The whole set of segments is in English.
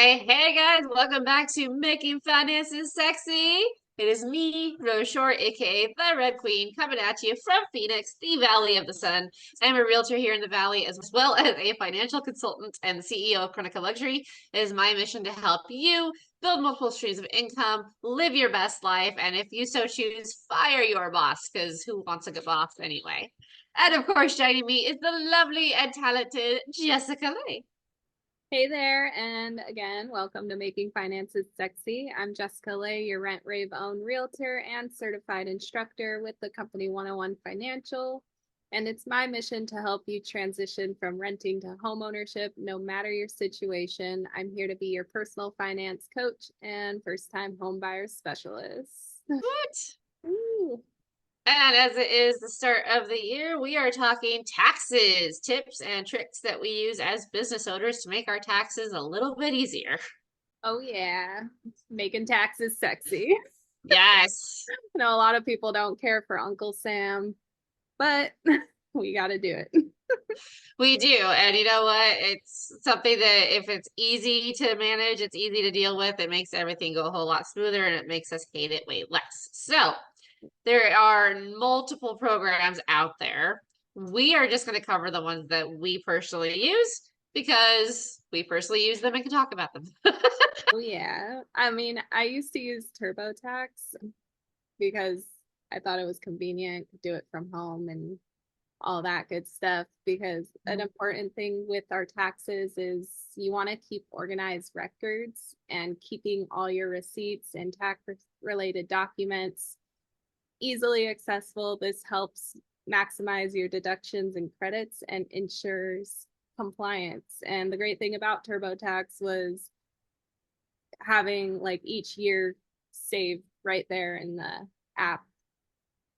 Hey guys, welcome back to Making Finances Sexy. It is me, Rose Short, aka the Red Queen, coming at you from Phoenix, the Valley of the Sun. I'm a realtor here in the Valley, as well as a financial consultant and CEO of Chronica Luxury. It is my mission to help you build multiple streams of income, live your best life, and if you so choose, fire your boss, because who wants a good boss anyway? And of course, joining me is the lovely and talented Jessica Lay. Hey there, and again, welcome to Making Finances Sexy. I'm Jessica Lay, your Rent Rave owned realtor and certified instructor with the company 101 Financial. And it's my mission to help you transition from renting to homeownership, no matter your situation. I'm here to be your personal finance coach and first time homebuyer specialist. What? Ooh. And as it is the start of the year, we are talking taxes, tips and tricks that we use as business owners to make our taxes a little bit easier. Oh, yeah, making taxes sexy. Yes, I know a lot of people don't care for Uncle Sam, but we got to do it. we do. And you know what? It's something that if it's easy to manage, it's easy to deal with, it makes everything go a whole lot smoother and it makes us hate it way less. So, there are multiple programs out there. We are just going to cover the ones that we personally use because we personally use them and can talk about them. Oh yeah. I mean, I used to use TurboTax because I thought it was convenient, could do it from home and all that good stuff. Because an important thing with our taxes is you want to keep organized records and keeping all your receipts and tax related documents easily accessible. This helps maximize your deductions and credits and ensures compliance. And the great thing about TurboTax was having like each year saved right there in the app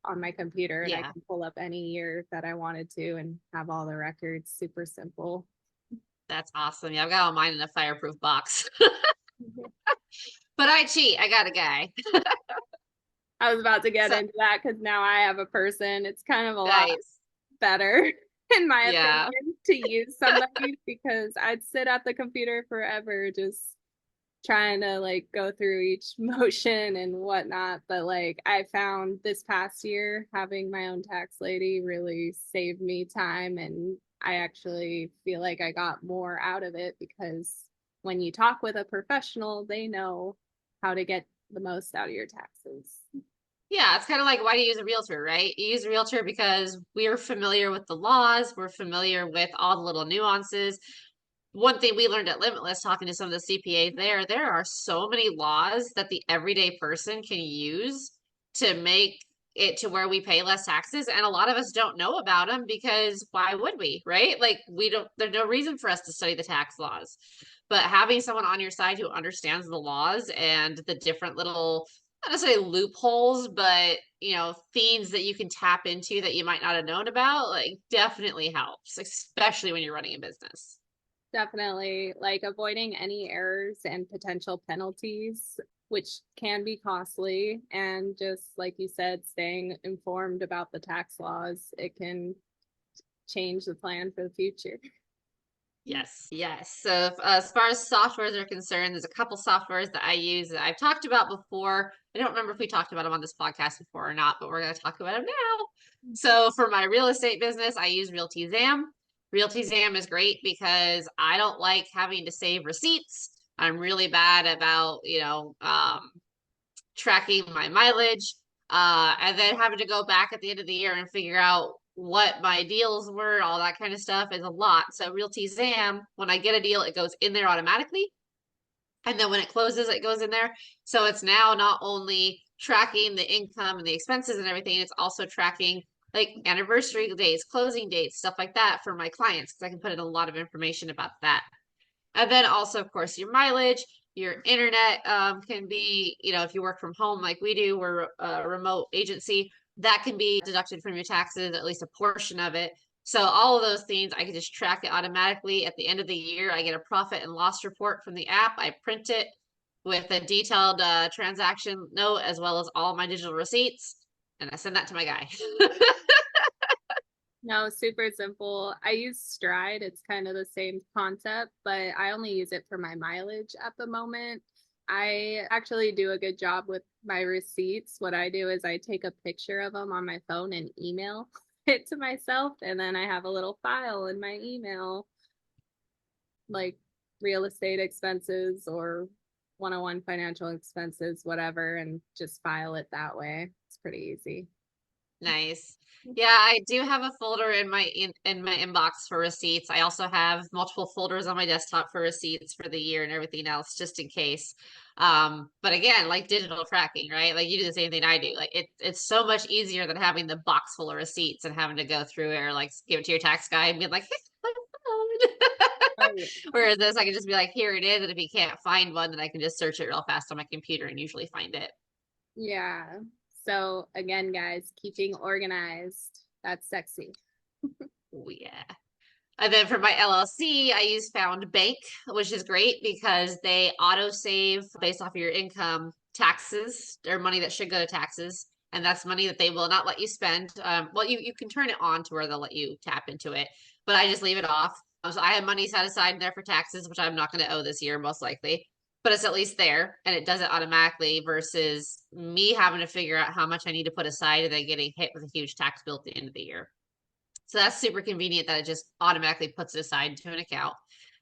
on my computer, and I Yeah, can pull up any year that I wanted to and have all the records. Super simple. that's awesome. Yeah, I've got all mine in a fireproof box. But I cheat. I got a guy. I was about to get So into that because now I have a person. It's kind of a lot nice. better, in my Yeah. opinion, to use somebody because I'd sit at the computer forever just trying to like go through each motion and whatnot. But like I found this past year, having my own tax lady really saved me time. And I actually feel like I got more out of it because when you talk with a professional, they know how to get the most out of your taxes. Yeah, it's kind of like why do you use a realtor, right? You use a realtor because we're familiar with the laws, we're familiar with all the little nuances. One thing we learned at Limitless, talking to some of the CPAs there are so many laws that the everyday person can use to make it to where we pay less taxes. And a lot of us don't know about them because why would we, right? Like, we don't, there's no reason for us to study the tax laws. But having someone on your side who understands the laws and the different little, not necessarily loopholes, but themes that you can tap into that you might not have known about, like definitely helps, especially when you're running a business. Definitely, like avoiding any errors and potential penalties, which can be costly. And just like you said, staying informed about the tax laws, it can change the plan for the future. Yes, yes. So as far as softwares are concerned, there's a couple softwares that I use that I've talked about before. I don't remember if we talked about them on this podcast before or not, but we're going to talk about them now. So for my real estate business, I use RealtyZam. RealtyZam is great because I don't like having to save receipts. I'm really bad about, tracking my mileage, and then having to go back at the end of the year and figure out what my deals were, all that kind of stuff is a lot. So RealtyZam, when I get a deal, it goes in there automatically. And then when it closes, it goes in there. So it's now not only tracking the income and the expenses and everything, it's also tracking like anniversary dates, closing dates, stuff like that for my clients, because I can put in a lot of information about that. And then also, of course, your mileage, your internet can be, if you work from home like we do, we're a remote agency, that can be deducted from your taxes, at least a portion of it. So all of those things, I can just track it automatically. At the end of the year, I get a profit and loss report from the app. I print it with a detailed transaction note as well as all my digital receipts, and I send that to my guy. No, super simple. I use Stride. It's kind of the same concept, but I only use it for my mileage at the moment. I actually do a good job with my receipts. What I do is I take a picture of them on my phone and email it to myself, and then I have a little file in my email, like real estate expenses or 101 financial expenses, whatever, and just file it that way. It's pretty easy. Nice. Yeah, I do have a folder in my inbox for receipts. I also have multiple folders on my desktop for receipts for the year and everything else, just in case. But again, like digital tracking, right? Like you do the same thing I do. Like it's so much easier than having the box full of receipts and having to go through it or like give it to your tax guy and be like, "Hey, my Oh, phone." yeah. Whereas this, I can just be like, here it is, and if you can't find one, then I can just search it real fast on my computer and usually find it. Yeah. So again, guys, keeping organized. That's sexy. Oh yeah. And then for my LLC, I use Found Bank, which is great because they auto save based off of your income taxes or money that should go to taxes. And that's money that they will not let you spend. Well, you can turn it on to where they'll let you tap into it, but I just leave it off. So I have money set aside in there for taxes, which I'm not going to owe this year, most likely, but it's at least there and it does it automatically versus me having to figure out how much I need to put aside and then getting hit with a huge tax bill at the end of the year. So that's super convenient that it just automatically puts it aside to an account.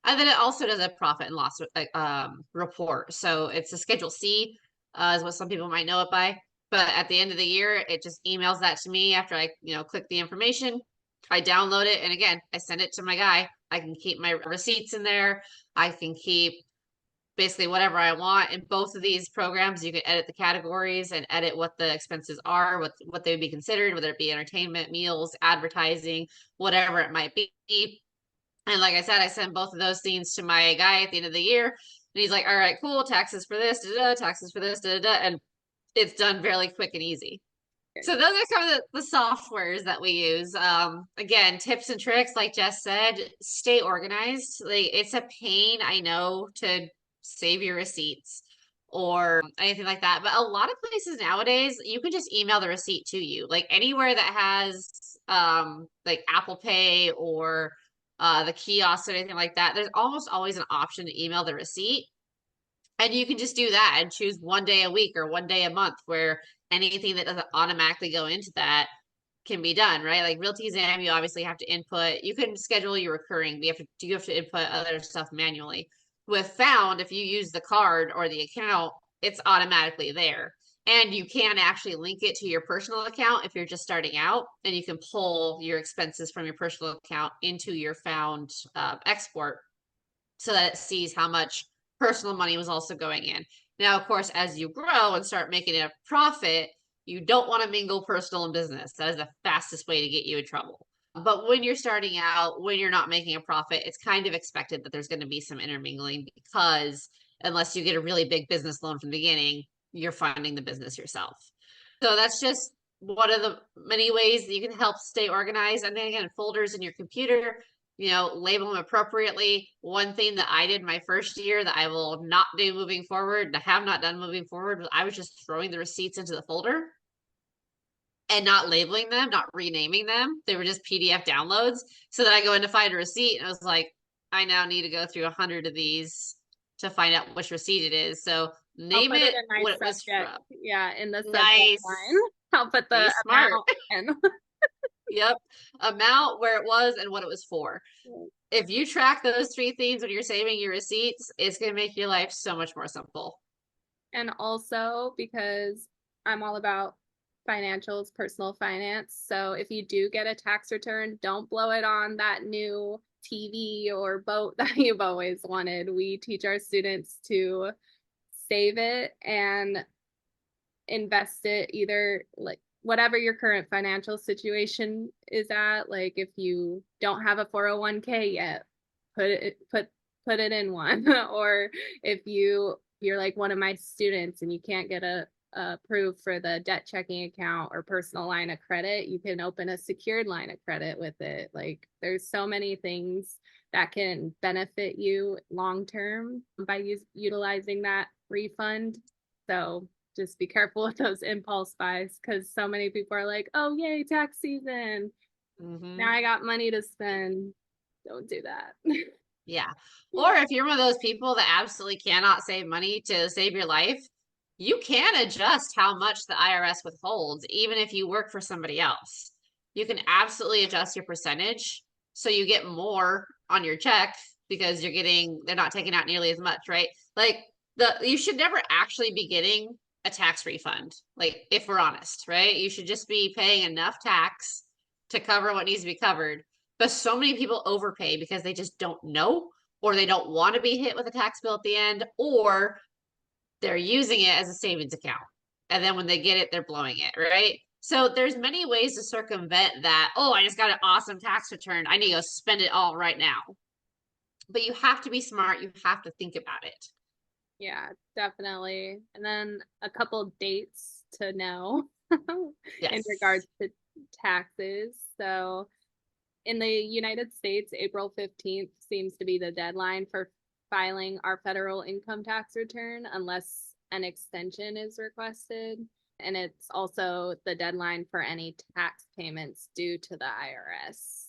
And then it also does a profit and loss report. So it's a Schedule C, is what some people might know it by. But at the end of the year, it just emails that to me after I, click the information. I download it, and again, I send it to my guy. I can keep my receipts in there. I can keep basically whatever I want. In both of these programs, you can edit the categories and edit what the expenses are, what they would be considered, whether it be entertainment, meals, advertising, whatever it might be. And like I said, I send both of those things to my guy at the end of the year. And he's like, all right, cool, taxes for this, da, da, taxes for this, da, da, da. And it's done fairly quick and easy. So those are kind of the softwares that we use. Again, tips and tricks, like Jess said, stay organized. Like it's a pain, I know, to save your receipts or anything like that. But a lot of places nowadays, you can just email the receipt to you. Like anywhere that has like Apple Pay or the kiosk or anything like that, there's almost always an option to email the receipt. And you can just do that and choose one day a week or one day a month where anything that doesn't automatically go into that can be done, right? Like Realty Exam, you obviously have to input. You can schedule your recurring. You have to input other stuff manually. With Found, if you use the card or the account, it's automatically there. And you can actually link it to your personal account if you're just starting out, and you can pull your expenses from your personal account into your Found export so that it sees how much personal money was also going in. Now, of course, as you grow and start making a profit, you don't want to mingle personal and business. That is the fastest way to get you in trouble. But when you're starting out, when you're not making a profit, it's kind of expected that there's going to be some intermingling because unless you get a really big business loan from the beginning, you're funding the business yourself. So that's just one of the many ways that you can help stay organized. And then again, folders in your computer, label them appropriately. One thing that I did my first year that I will not do moving forward, I have not done moving forward, was I was just throwing the receipts into the folder and not labeling them, not renaming them. They were just PDF downloads. So that I go in to find a receipt and I was like, I now need to go through 100 of these to find out which receipt it is. So I'll name put it it a nice what it was subject. from. Yeah, in the subject line. Nice. I'll put the Be smart. amount and Yep. Amount, where it was, and what it was for. If you track those three things when you're saving your receipts, it's going to make your life so much more simple. and also because I'm all about financials, personal finance. So if you do get a tax return, don't blow it on that new TV or boat that you've always wanted. We teach our students to save it and invest it either like whatever your current financial situation is at. Like if you don't have a 401k yet, put it in one. Or if you're like one of my students and you can't get a approved for the debt checking account or personal line of credit, you can open a secured line of credit with it. Like there's so many things that can benefit you long term by utilizing that refund. So just be careful with those impulse buys because so many people are like, oh, yay, tax season. Now Hmm. I got money to spend. Don't do that. Yeah. Or if you're one of those people that absolutely cannot save money to save your life, you can adjust how much the IRS withholds, even if you work for somebody else. You can absolutely adjust your percentage so you get more on your check because they're not taking out nearly as much, right? Like you should never actually be getting a tax refund. Like if we're honest, right? You should just be paying enough tax to cover what needs to be covered. But so many people overpay because they just don't know, or they don't want to be hit with a tax bill at the end, or they're using it as a savings account. And then when they get it, they're blowing it, right? So there's many ways to circumvent that. Oh, I just got an awesome tax return. I need to go spend it all right now. But you have to be smart. You have to think about it. Yeah, definitely. And then a couple dates to know in Yes. regards to taxes. So in the United States, April 15th seems to be the deadline for filing our federal income tax return unless an extension is requested. And it's also the deadline for any tax payments due to the IRS.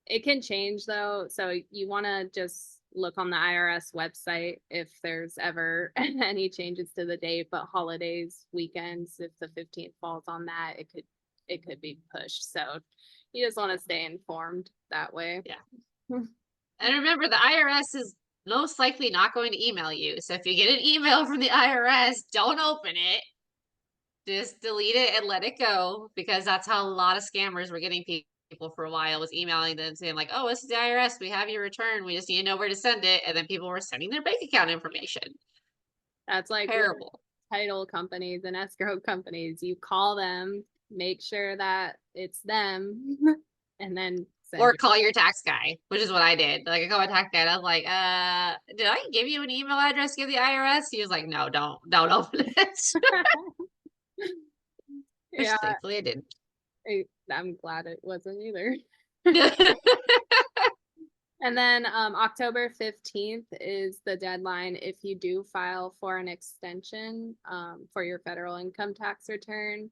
It can change though, so you want to just look on the IRS website if there's ever any changes to the date, but holidays, weekends, if the 15th falls on that, it could be pushed. So you just want to stay informed that way. Yeah. And remember, the IRS is most likely not going to email you. So if you get an email from the IRS, don't open it. Just delete it and let it go, because that's how a lot of scammers were getting people for a while, was emailing them saying like, oh, this is the IRS, we have your return, we just need to know where to send it, and then people were sending their bank account information. That's like with Terrible. title companies and escrow companies. You call them, make sure that it's them, and then send Or your. call your tax guy, which is what I did. Like I called my tax guy and I was like, did I give you an email address to give the IRS? He was like, no, don't open it. Which Yeah, thankfully I didn't. I'm glad it wasn't either. And then October 15th is the deadline if you do file for an extension for your federal income tax return.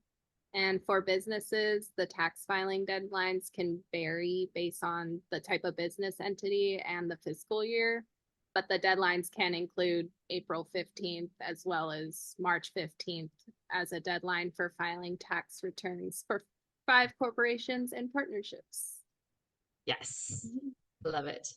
And for businesses, the tax filing deadlines can vary based on the type of business entity and the fiscal year. But the deadlines can include April 15th as well as March 15th as a deadline for filing tax returns for 5 corporations and partnerships. Yes. Love it.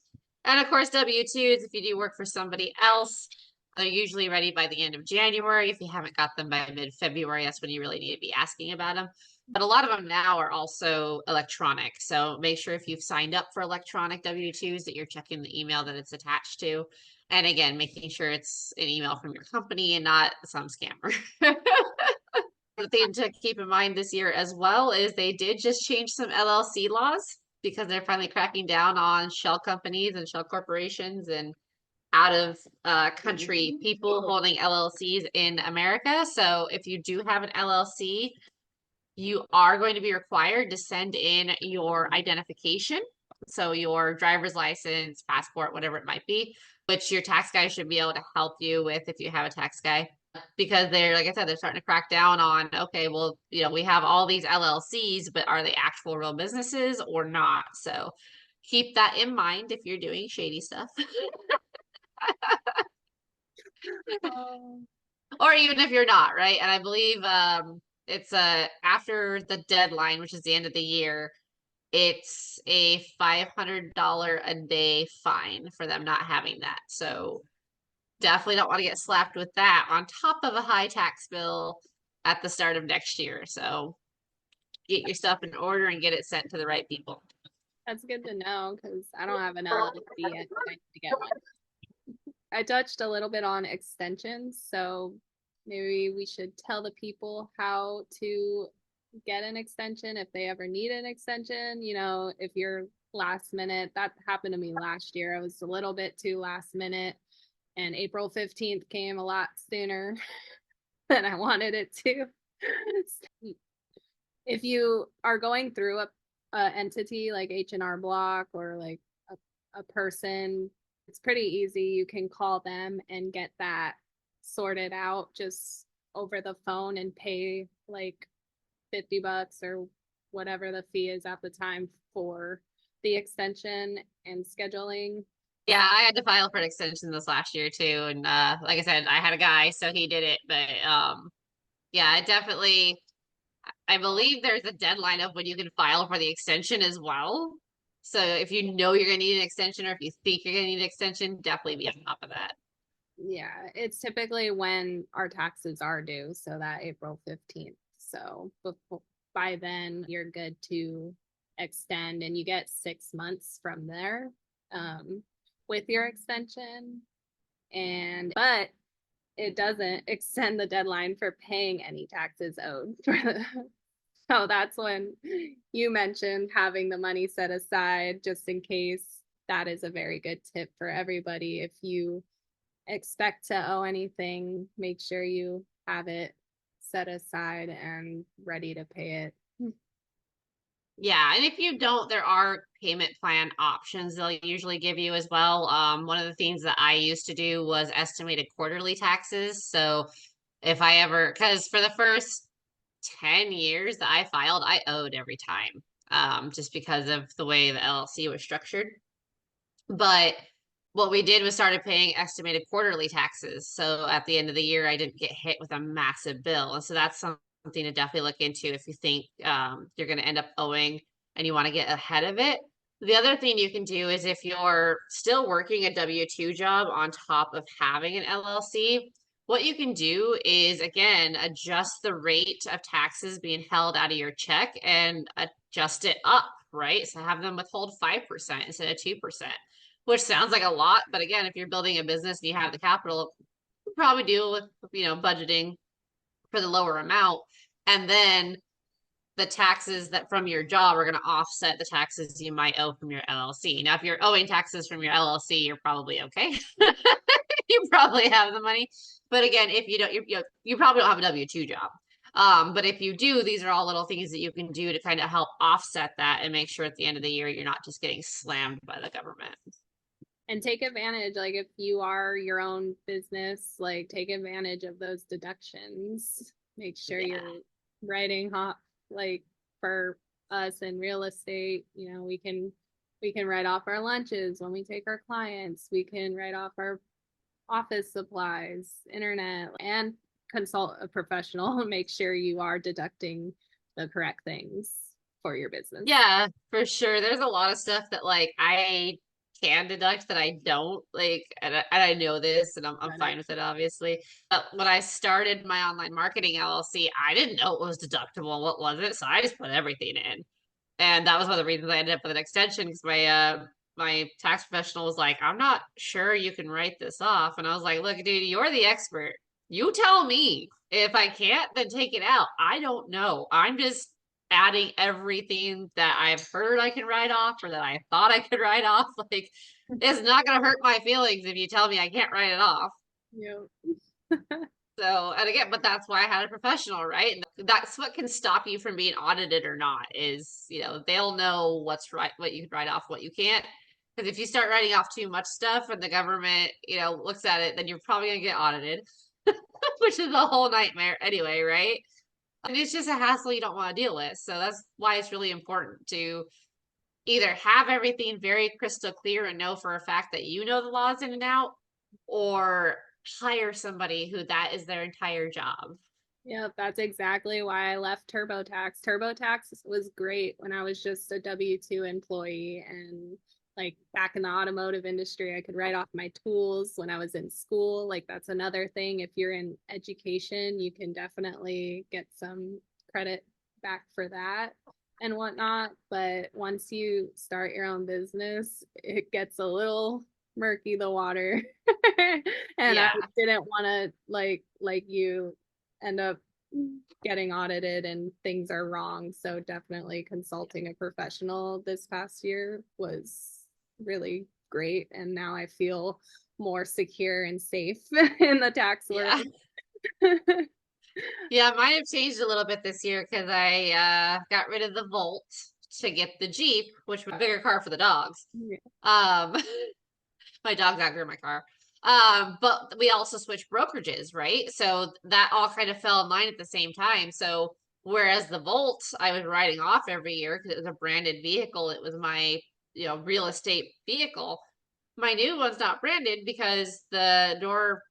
And of course, W-2s, if you do work for somebody else, they're usually ready by the end of January. If you haven't got them by mid-February, that's when you really need to be asking about them. But a lot of them now are also electronic. So make sure if you've signed up for electronic W-2s that you're checking the email that it's attached to. And again, making sure it's an email from your company and not some scammer. The thing to keep in mind this year as well is they did just change some LLC laws because they're finally cracking down on shell companies and shell corporations and out of country people holding LLCs in America. So if you do have an LLC, you are going to be required to send in your identification. So your driver's license, passport, whatever it might be, which your tax guy should be able to help you with if you have a tax guy. Because they're, like I said, they're starting to crack down on, okay, well, we have all these LLCs, but are they actual real businesses or not? So keep that in mind if you're doing shady stuff. Oh, Or even if you're not, right? And I believe it's after the deadline, which is the end of the year, it's a $500 a day fine for them not having that. So definitely don't want to get slapped with that on top of a high tax bill at the start of next year. So get your stuff in order and get it sent to the right people. that's good to know because I don't have an LLC yet. I need to get one. I touched a little bit on extensions, so maybe we should tell the people how to get an extension if they ever need an extension. If you're last minute, that happened to me last year. I was a little bit too last minute, and April 15th came a lot sooner than I wanted it to. If you are going through a entity like H&R Block or like a person, it's pretty easy. You can call them and get that sorted out just over the phone and pay like $50 or whatever the fee is at the time for the extension and scheduling. Yeah, I had to file for an extension this last year too. And like I said, I had a guy, so he did it. But yeah, it definitely I believe there's a deadline of when you can file for the extension as well. So if you know you're gonna need an extension or if you think you're gonna need an extension, definitely be on top of that. Yeah, it's typically when our taxes are due, so that April 15th. So before, by then, you're good to extend, and you get 6 months from there with your extension. And but it doesn't extend the deadline for paying any taxes owed. So that's when you mentioned having the money set aside just in case. That is a very good tip for everybody. If you expect to owe anything, make sure you have it set aside and ready to pay it. Yeah, and if you don't, there are payment plan options they'll usually give you as well. One of the things that I used to do was estimated quarterly taxes. So if I ever, because for the first 10 years that I filed, I owed every time, just because of the way the LLC was structured. But what we did was started paying estimated quarterly taxes. So at the end of the year, I didn't get hit with a massive bill. And so that's something to definitely look into if you think you're going to end up owing and you want to get ahead of it. The other thing you can do is if you're still working a W-2 job on top of having an LLC, what you can do is, again, adjust the rate of taxes being held out of your check and adjust it up, right? So have them withhold 5% instead of 2%, which sounds like a lot, but again, if you're building a business and you have the capital, you probably deal with, budgeting for the lower amount. And then the taxes that from your job are going to offset the taxes you might owe from your LLC. Now, if you're owing taxes from your LLC, you're probably okay. You probably have the money. But again, if you don't, you probably don't have a W-2 job. But if you do, these are all little things that you can do to kind of help offset that and make sure at the end of the year you're not just getting slammed by the government. And take advantage, like if you are your own business, like take advantage of those deductions. Make sure Yeah. you're writing hot, like for us in real estate, we can write off our lunches when we take our clients. We can write off our office supplies, internet, and consult a professional and make sure you are deducting the correct things for your business. Yeah, for sure. There's a lot of stuff that like I can deduct that I don't like, and I know this, and I'm Credit. fine with it, obviously. But when I started my online marketing LLC, I didn't know what was deductible, what wasn't, so I just put everything in, and that was one of the reasons I ended up with an extension because my tax professional was like, "I'm not sure you can write this off," and I was like, "Look, dude, you're the expert. You tell me. If I can't, then take it out. I don't know. I'm just." Adding everything that I've heard I can write off or that I thought I could write off. Like, it's not going to hurt my feelings if you tell me I can't write it off. Yep. So, and again, but that's why I had a professional, right? And that's what can stop you from being audited or not is, they'll know what's right, what you can write off, what you can't. Because if you start writing off too much stuff and the government, looks at it, then you're probably going to get audited, which is a whole nightmare anyway, right? And it's just a hassle you don't want to deal with. So that's why it's really important to either have everything very crystal clear and know for a fact that you know the laws in and out, or hire somebody who that is their entire job. Yeah, that's exactly why I left TurboTax. TurboTax was great when I was just a W-2 employee, and like back in the automotive industry, I could write off my tools when I was in school. Like that's another thing. If you're in education, you can definitely get some credit back for that and whatnot. But once you start your own business, it gets a little murky, the water. And I Yeah. didn't want to like you end up getting audited and things are wrong. So definitely consulting a professional this past year was really great. And now I feel more secure and safe in the tax Yeah. world. Yeah, mine have changed a little bit this year because I got rid of the Volt to get the Jeep, which was a bigger car for the dogs. Yeah. Um, my dogs outgrew my car. But we also switched brokerages, right? So that all kind of fell in line at the same time. So Whereas the Volt, I was writing off every year because it was a branded vehicle. It was my, real estate vehicle. My new one's not branded because the door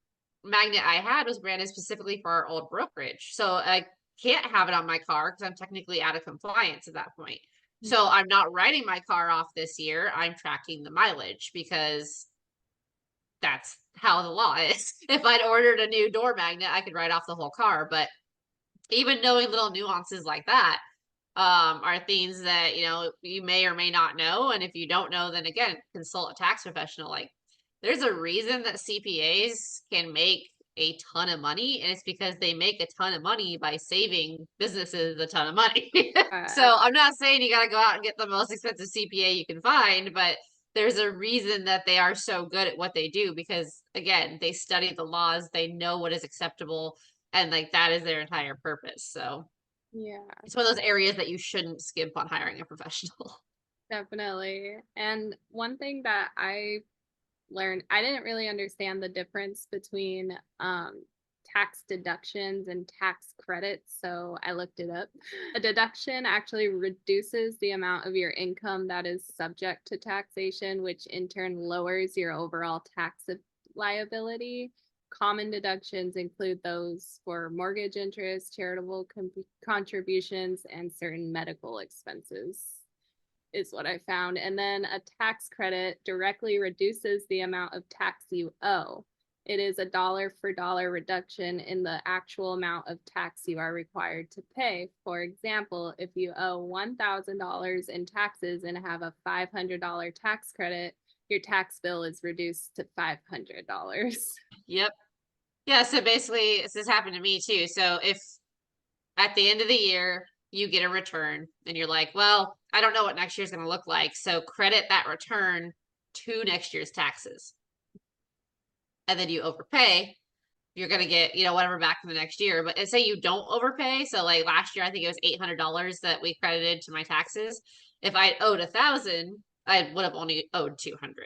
magnet I had was branded specifically for our old brokerage. So I can't have it on my car because I'm technically out of compliance at that point. So I'm not writing my car off this year. I'm tracking the mileage because that's how the law is. If I'd ordered a new door magnet, I could write off the whole car. But even knowing little nuances like that are things that you may or may not know. And if you don't know, then again, consult a tax professional. Like, there's a reason that CPAs can make a ton of money, and it's because they make a ton of money by saving businesses a ton of money. So I'm not saying you got to go out and get the most expensive CPA you can find, but there's a reason that they are so good at what they do, because again, they study the laws, they know what is acceptable, and like that is their entire purpose. So Yeah, it's one of those areas that you shouldn't skimp on hiring a professional. definitely. And one thing that I learned, I didn't really understand the difference between tax deductions and tax credits, so I looked it up. A deduction actually reduces the amount of your income that is subject to taxation, which in turn lowers your overall tax liability. Common deductions include those for mortgage interest, charitable contributions, and certain medical expenses, is what I found. And then a tax credit directly reduces the amount of tax you owe. It is a dollar for dollar reduction in the actual amount of tax you are required to pay. For example, if you owe $1,000 in taxes and have a $500 tax credit, your tax bill is reduced to $500. Yep. Yeah, so basically this happened to me too. So if at the end of the year you get a return and you're like, well, I don't know what next year's going to look like, so credit that return to next year's taxes. And then you overpay, you're going to get, whatever back for the next year. But say you don't overpay. So like last year, I think it was $800 that we credited to my taxes. If I owed 1,000, I would have only owed 200.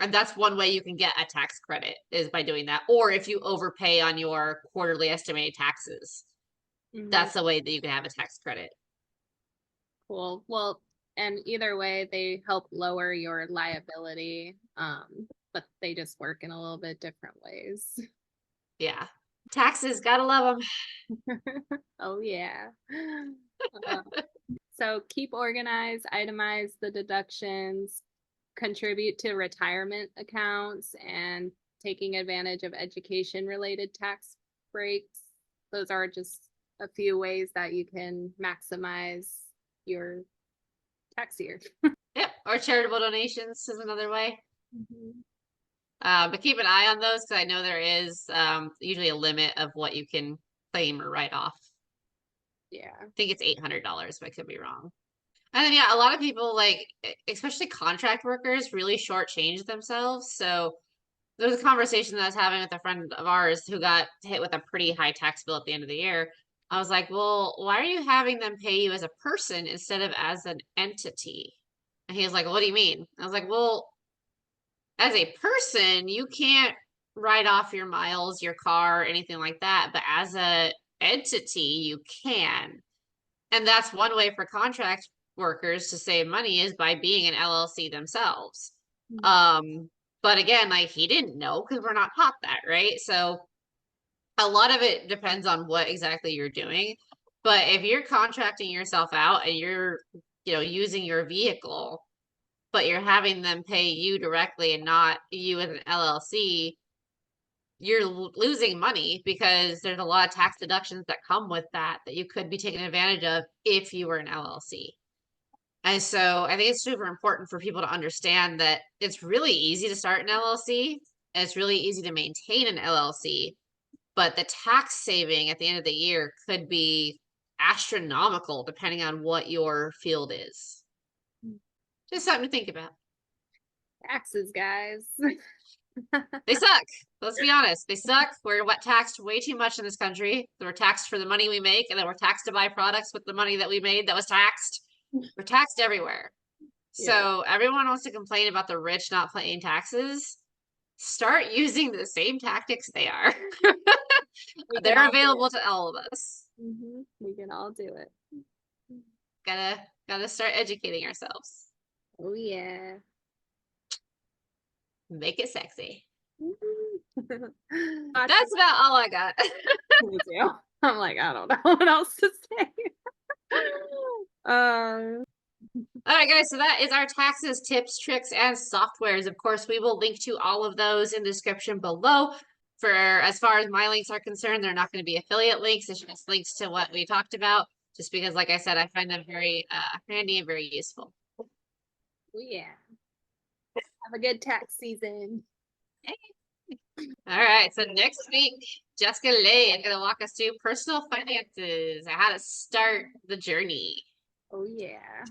And that's one way you can get a tax credit, is by doing that. Or if you overpay on your quarterly estimated taxes, that's the way that you can have a tax credit. Cool. Well, and either way, they help lower your liability, but they just work in a little bit different ways. Yeah. Taxes, gotta love them. Oh, yeah. Uh, so keep organized, itemize the deductions, contribute to retirement accounts, and taking advantage of education related tax breaks. Those are just a few ways that you can maximize your tax year. Yep. Or charitable donations is another way. Mm-hmm. But keep an eye on those, because I know there is usually a limit of what you can claim or write off. Yeah. I think it's $800, but I could be wrong. And then, yeah, a lot of people, like, especially contract workers, really shortchange themselves. So there was a conversation that I was having with a friend of ours who got hit with a pretty high tax bill at the end of the year. I was like, well, why are you having them pay you as a person instead of as an entity? And he was like, what do you mean? I was like, well, as a person, you can't write off your miles, your car, anything like that. But as a entity, you can. And that's one way for contract workers to save money, is by being an LLC themselves. But again, like, he didn't know because we're not taught that, right? So a lot of it depends on what exactly you're doing. But if you're contracting yourself out and you're, using your vehicle, but you're having them pay you directly and not you as an LLC, you're losing money, because there's a lot of tax deductions that come with that you could be taken advantage of if you were an LLC. And so I think it's super important for people to understand that it's really easy to start an LLC, and it's really easy to maintain an LLC, but the tax saving at the end of the year could be astronomical depending on what your field is. Just something to think about. Taxes, guys. They suck. Let's be honest. They suck. We're taxed way too much in this country. We're taxed for the money we make, and then we're taxed to buy products with the money that we made that was taxed. We're taxed everywhere. Yeah. So everyone wants to complain about the rich not paying taxes. Start using the same tactics they are. They're available to all of us. We can all do it. Gotta start educating ourselves. Oh yeah. Make it sexy. Watching That's about all I got. me too. I'm like, I don't know what else to say. Um, All right, guys, so that is our taxes, tips, tricks, and softwares. Of course, we will link to all of those in the description below. For as far as my links are concerned, they're not going to be affiliate links. It's just links to what we talked about, just because, like I said, I find them very handy and very useful. oh yeah. Have a good tax season. All right, so next week, Jessica Lay is going to walk us through personal finances, how to start the journey. Oh yeah.